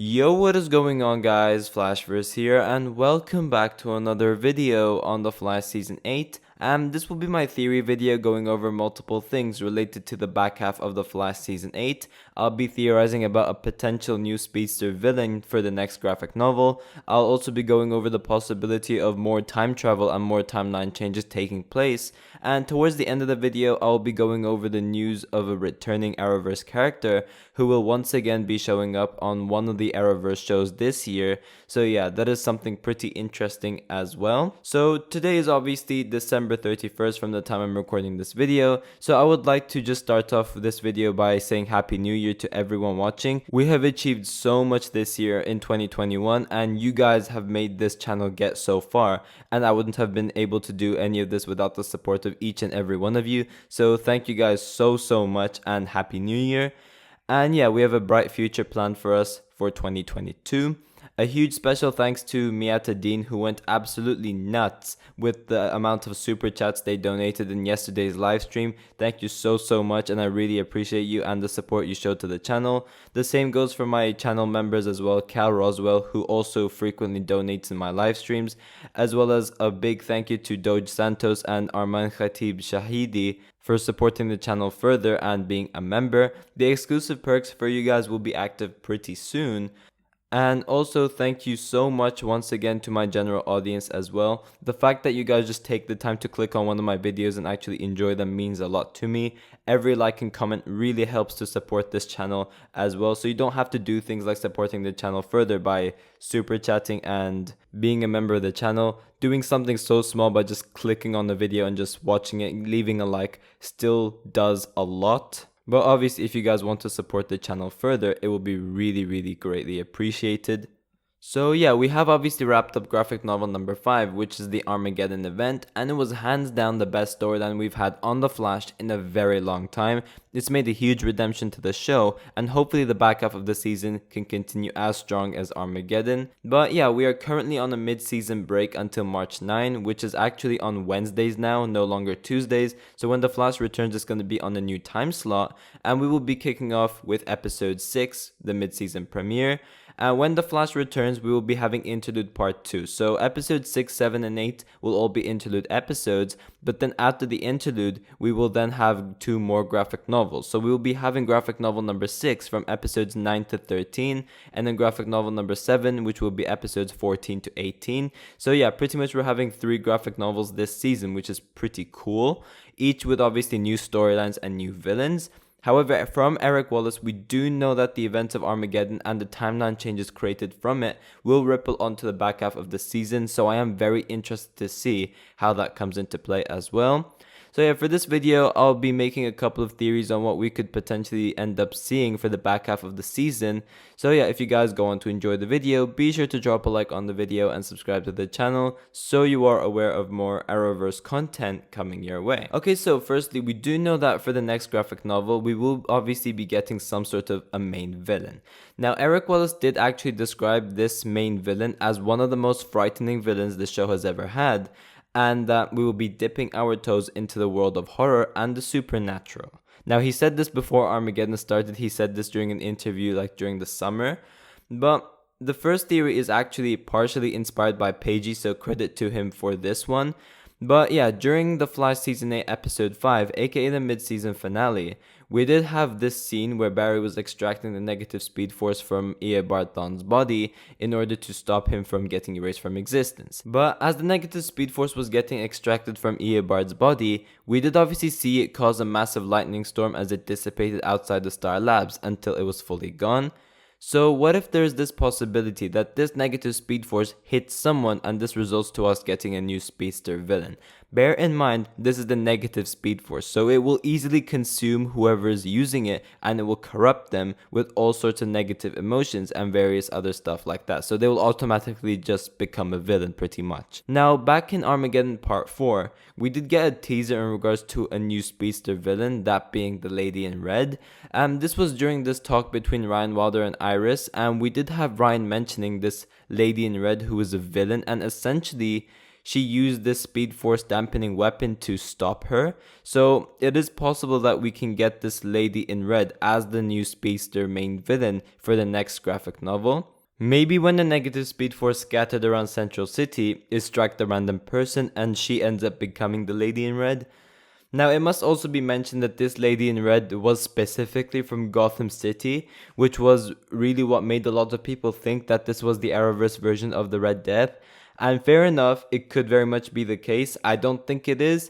Yo, what is going on, guys? Flashverse here, and welcome back to another video on The Flash Season 8. This will be my theory video going over multiple things related to the back half of The Flash Season 8. I'll be theorizing about a potential new Speedster villain for the next graphic novel. I'll also be going over the possibility of more time travel and more timeline changes taking place. And towards the end of the video, I'll be going over the news of a returning Arrowverse character who will once again be showing up on one of the Arrowverse shows this year. So yeah, that is something pretty interesting as well. So today is obviously December 31st from the time I'm recording this video. So I would like to just start off this video by saying Happy New Year to everyone watching. We have achieved so much this year in 2021, and you guys have made this channel get so far, and I wouldn't have been able to do any of this without the support of each and every one of you. So thank you guys so much, and Happy New Year. And yeah, we have a bright future planned for us for 2022. A huge special thanks to Miata Dean, who went absolutely nuts with the amount of super chats they donated in yesterday's live stream. Thank you so much, and I really appreciate you and the support you showed to the channel. The same goes for my channel members as well, Cal Roswell, who also frequently donates in my live streams, as well as a big thank you to Doge Santos and Arman Khatib Shahidi for supporting the channel further and being a member. The exclusive perks for you guys will be active pretty soon. And also thank you so much once again to my general audience as well. The fact that you guys just take the time to click on one of my videos and actually enjoy them means a lot to me. Every like and comment really helps to support this channel as well. So you don't have to do things like supporting the channel further by super chatting and being a member of the channel. Doing something so small by just clicking on the video and just watching it, leaving a like, still does a lot. But obviously, if you guys want to support the channel further, it will be really greatly appreciated. So yeah, we have obviously wrapped up graphic novel number 5, which is the Armageddon event, and it was hands down the best storyline we've had on The Flash in a very long time. It's made a huge redemption to the show, and hopefully the back half of the season can continue as strong as Armageddon. But yeah, we are currently on a mid-season break until March 9, which is actually on Wednesdays now, no longer Tuesdays. So when The Flash returns, it's going to be on a new time slot, and we will be kicking off with episode 6, the mid-season premiere. And when The Flash returns, we will be having Interlude Part 2. So episodes 6, 7, and 8 will all be interlude episodes. But then after the interlude, we will then have 2 more graphic novels. So we will be having graphic novel number 6 from episodes 9 to 13. And then graphic novel number 7, which will be episodes 14 to 18. So yeah, pretty much we're having 3 graphic novels this season, which is pretty cool. Each with obviously new storylines and new villains. However, from Eric Wallace, we do know that the events of Armageddon and the timeline changes created from it will ripple onto the back half of the season, so I am very interested to see how that comes into play as well. So yeah, for this video, I'll be making a couple of theories on what we could potentially end up seeing for the back half of the season. So yeah, if you guys go on to enjoy the video, be sure to drop a like on the video and subscribe to the channel so you are aware of more Arrowverse content coming your way. Okay, so firstly, we do know that for the next graphic novel, we will obviously be getting some sort of a main villain. Now, Eric Wallace did actually describe this main villain as one of the most frightening villains the show has ever had, and that we will be dipping our toes into the world of horror and the supernatural. Now, he said this before Armageddon started. He said this during an interview like during the summer. But the first theory is actually partially inspired by Pagey, so credit to him for this one. But yeah, during The Flash Season 8 Episode 5, aka the mid-season finale, we did have this scene where Barry was extracting the negative speed force from Bart Thawne's body in order to stop him from getting erased from existence. But as the negative speed force was getting extracted from Bart's body, we did obviously see it cause a massive lightning storm as it dissipated outside the Star Labs until it was fully gone. So what if there's this possibility that this negative speed force hits someone and this results to us getting a new Speedster villain? Bear in mind, this is the negative speed force, so it will easily consume whoever is using it, and it will corrupt them with all sorts of negative emotions and various other stuff like that. So they will automatically just become a villain pretty much. Now, back in Armageddon Part 4, we did get a teaser in regards to a new Speedster villain, that being the Lady in Red. This was during this talk between Ryan Wilder and Iris, and we did have Ryan mentioning this Lady in Red who is a villain, and essentially she used this Speed Force dampening weapon to stop her. So it is possible that we can get this lady in red as the new Speedster main villain for the next graphic novel. Maybe when the negative Speed Force scattered around Central City, it struck the random person and she ends up becoming the lady in red. Now, it must also be mentioned that this lady in red was specifically from Gotham City, which was really what made a lot of people think that this was the Arrowverse version of the Red Death. And fair enough, it could very much be the case. I don't think it is.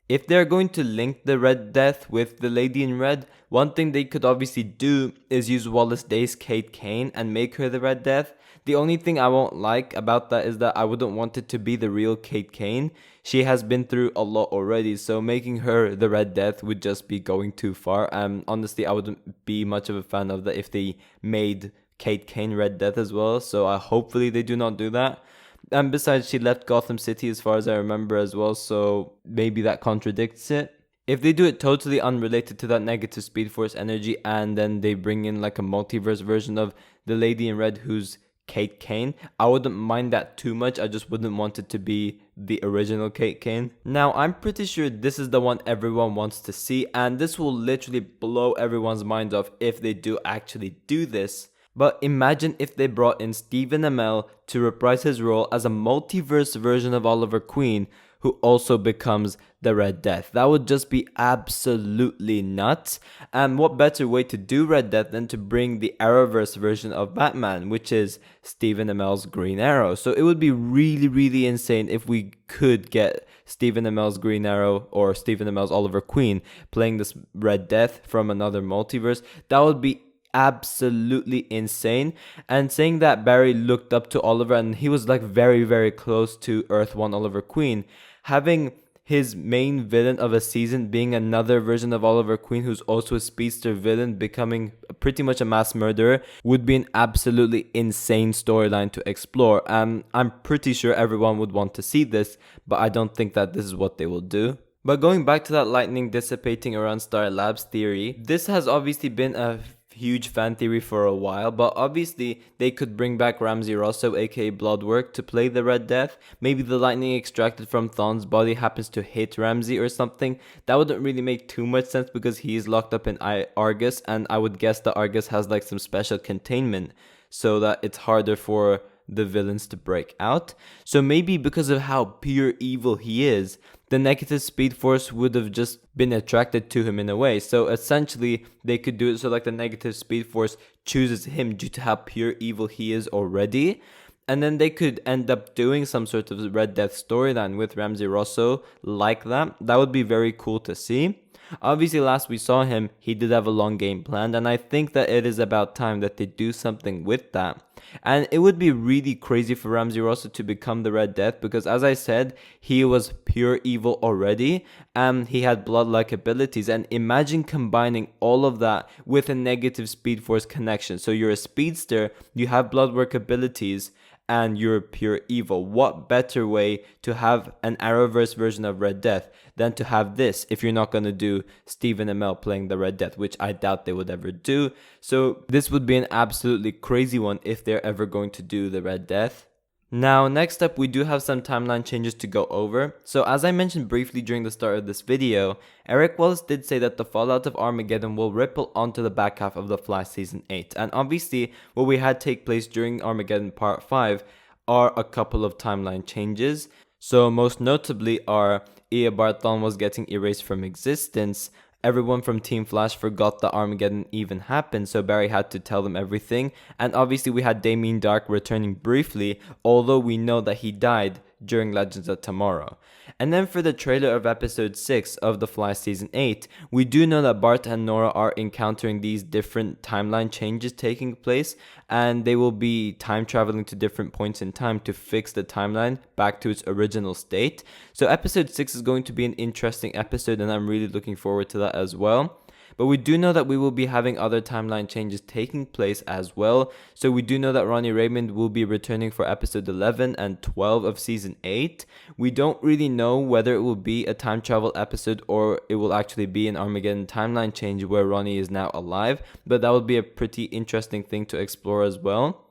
If they're going to link the Red Death with the Lady in Red, one thing they could obviously do is use Wallace Day's Kate Kane and make her the Red Death. The only thing I won't like about that is that I wouldn't want it to be the real Kate Kane. She has been through a lot already, so making her the Red Death would just be going too far. Honestly, I wouldn't be much of a fan of that if they made Kate Kane Red Death as well, so hopefully they do not do that. And besides, she left Gotham City as far as I remember as well, so maybe that contradicts it. If they do it totally unrelated to that negative Speed Force energy and then they bring in like a multiverse version of the Lady in Red who's Kate Kane, I wouldn't mind that too much. I just wouldn't want it to be the original Kate Kane. Now, I'm pretty sure this is the one everyone wants to see, and this will literally blow everyone's mind off if they do actually do this. But imagine if they brought in Stephen Amell to reprise his role as a multiverse version of Oliver Queen, who also becomes the Red Death. That would just be absolutely nuts. And what better way to do Red Death than to bring the Arrowverse version of Batman, which is Stephen Amell's Green Arrow. So it would be really, really insane if we could get Stephen Amell's Green Arrow or Stephen Amell's Oliver Queen playing this Red Death from another multiverse. That would be absolutely insane. And saying that Barry looked up to Oliver and he was like very, very close to Earth 1 Oliver Queen, having his main villain of a season being another version of Oliver Queen who's also a speedster villain becoming pretty much a mass murderer would be an absolutely insane storyline to explore. I'm pretty sure everyone would want to see this, but I don't think that this is what they will do. But going back to that lightning dissipating around Star Labs theory, this has obviously been a huge fan theory for a while, but obviously they could bring back Ramsey Rosso aka Bloodwork to play the Red Death. Maybe the lightning extracted from Thawne's body happens to hit Ramsey or something. That wouldn't really make too much sense because he is locked up in Argus, and I would guess that Argus has like some special containment so that it's harder for the villains to break out. So maybe because of how pure evil he is, the negative Speed Force would have just been attracted to him in a way. So essentially, they could do it so like the negative Speed Force chooses him due to how pure evil he is already. And then they could end up doing some sort of Red Death storyline with Ramsey Rosso like that. That would be very cool to see. Obviously, last we saw him, he did have a long game planned, and I think that it is about time that they do something with that. And it would be really crazy for Ramsey Rosso to become the Red Death because, as I said, he was pure evil already, and he had blood-like abilities. And imagine combining all of that with a negative Speed Force connection. So you're a speedster, you have bloodwork abilities, and you're pure evil. What better way to have an Arrowverse version of Red Death than to have this if you're not going to do Stephen Amell playing the Red Death, which I doubt they would ever do. So this would be an absolutely crazy one if they're ever going to do the Red Death. Now, next up, we do have some timeline changes to go over. So as I mentioned briefly during the start of this video, Eric Wallace did say that the fallout of Armageddon will ripple onto the back half of The Flash Season 8. And obviously, what we had take place during Armageddon Part 5 are a couple of timeline changes. So most notably are Bart Thawne was getting erased from existence. Everyone from Team Flash forgot that Armageddon even happened, so Barry had to tell them everything. And obviously we had Damien Darhk returning briefly, although we know that he died during Legends of Tomorrow. And then for the trailer of episode 6 of The Flash Season 8, we do know that Bart and Nora are encountering these different timeline changes taking place, and they will be time traveling to different points in time to fix the timeline back to its original state. So episode 6 is going to be an interesting episode, and I'm really looking forward to that as well. But we do know that we will be having other timeline changes taking place as well. So we do know that Ronnie Raymond will be returning for episode 11 and 12 of season 8. We don't really know whether it will be a time travel episode or it will actually be an Armageddon timeline change where Ronnie is now alive. But that would be a pretty interesting thing to explore as well.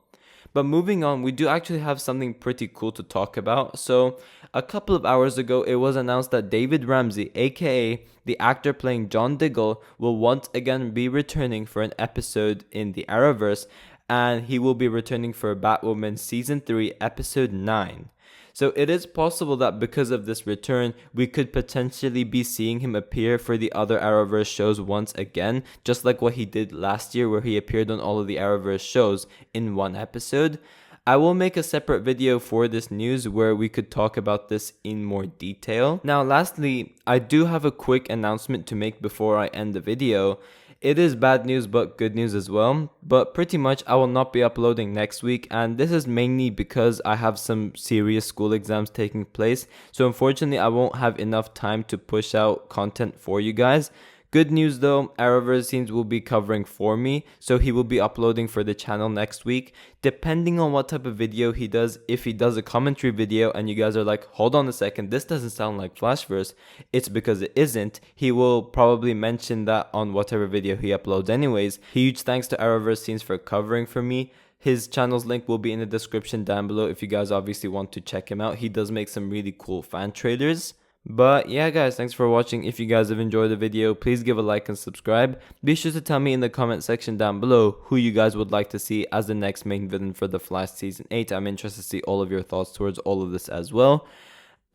But moving on, we do actually have something pretty cool to talk about. So a couple of hours ago, it was announced that David Ramsey, aka the actor playing John Diggle, will once again be returning for an episode in the Arrowverse, and he will be returning for Batwoman Season 3, Episode 9. So it is possible that because of this return, we could potentially be seeing him appear for the other Arrowverse shows once again, just like what he did last year where he appeared on all of the Arrowverse shows in one episode. I will make a separate video for this news where we could talk about this in more detail. Now, lastly, I do have a quick announcement to make before I end the video. It is bad news but good news as well, but pretty much I will not be uploading next week, and this is mainly because I have some serious school exams taking place, so unfortunately I won't have enough time to push out content for you guys. Good news though, Arrowverse will be covering for me, so he will be uploading for the channel next week. Depending on what type of video he does, if he does a commentary video and you guys are like, hold on a second, this doesn't sound like Flashverse, it's because it isn't. He will probably mention that on whatever video he uploads anyways. Huge thanks to Arrowverse for covering for me. His channel's link will be in the description down below if you guys obviously want to check him out. He does make some really cool fan trailers. But yeah guys, thanks for watching. If you guys have enjoyed the video, please give a like and subscribe. Be sure to tell me in the comment section down below who you guys would like to see as the next main villain for The Flash Season 8. I'm interested to see all of your thoughts towards all of this as well.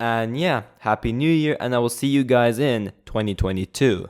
And yeah, Happy New Year, and I will see you guys in 2022.